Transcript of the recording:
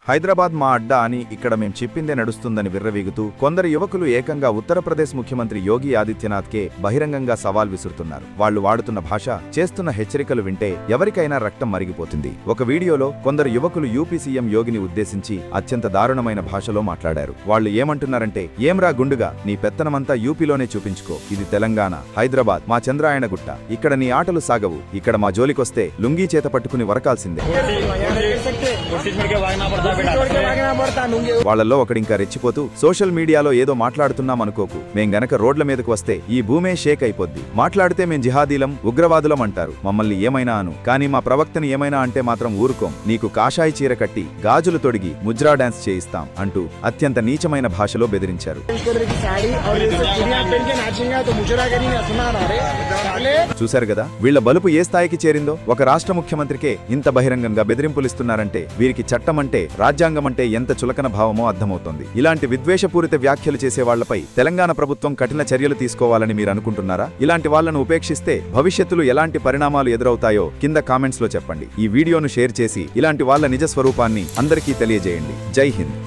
హైదరాబాద్ మా అడ్డా అని ఇక్కడ మేం చెప్పిందే నడుస్తుందని విర్రవీగుతూ కొందరు యువకులు ఏకంగా ఉత్తరప్రదేశ్ ముఖ్యమంత్రి యోగి ఆదిత్యనాథ్కే బహిరంగంగా సవాల్ విసురుతున్నారు. వాళ్లు వాడుతున్న భాష, చేస్తున్న హెచ్చరికలు వింటే ఎవరికైనా రక్తం మరిగిపోతుంది. ఒక వీడియోలో కొందరు యువకులు యూపీ సీఎం యోగిని ఉద్దేశించి అత్యంత దారుణమైన భాషలో మాట్లాడారు. వాళ్లు ఏమంటున్నారంటే, ఏంరా గుండుగా, నీ పెత్తనమంతా యూపీలోనే చూపించుకో. ఇది తెలంగాణ, హైదరాబాద్ మా చంద్రాయణగుట్ట. ఇక్కడ నీ ఆటలు సాగవు. ఇక్కడ మా జోలికొస్తే లుంగీ చేత పట్టుకుని వరకాల్సిందే. వాళ్లలో ఒకడింకా రెచ్చిపోతూ, సోషల్ మీడియాలో ఏదో మాట్లాడుతున్నామనుకోకు, మేం గనక రోడ్ల మీదకు వస్తే ఈ భూమే షేక్ అయిపోద్ది. మాట్లాడితే మేం జిహాదీలం, ఉగ్రవాదులం అంటారు. మమ్మల్ని ఏమైనా అను, కానీ మా ప్రవక్తని ఏమైనా అంటే మాత్రం ఊరుకోం. నీకు కాషాయి చీర కట్టి గాజులు తొడిగి ముజ్రా డాన్స్ చేయిస్తాం అంటూ అత్యంత నీచమైన భాషలో బెదిరించారు. చూశారు గదా వీళ్ల బలుపు ఏ స్థాయికి చేరిందో. ఒక రాష్ట్ర ముఖ్యమంత్రికే ఇంత బహిరంగంగా బెదిరింపులిస్తున్నారంటే వీరికి చట్టమంటే, రాజ్యాంగమంటే ఎంత చులకన భావమో అర్థమవుతోంది. ఇలాంటి విద్వేషపూరిత వ్యాఖ్యలు చేసే వాళ్లపై తెలంగాణ ప్రభుత్వం కఠిన చర్యలు తీసుకోవాలని మీరు అనుకుంటున్నారా? ఇలాంటి వాళ్లను ఉపేక్షిస్తే భవిష్యత్తులో ఎలాంటి పరిణామాలు ఎదురవుతాయో కింద కామెంట్స్ లో చెప్పండి. ఈ వీడియోను షేర్ చేసి ఇలాంటి వాళ్ల నిజ స్వరూపాన్ని అందరికీ తెలియజేయండి. జై హింద్.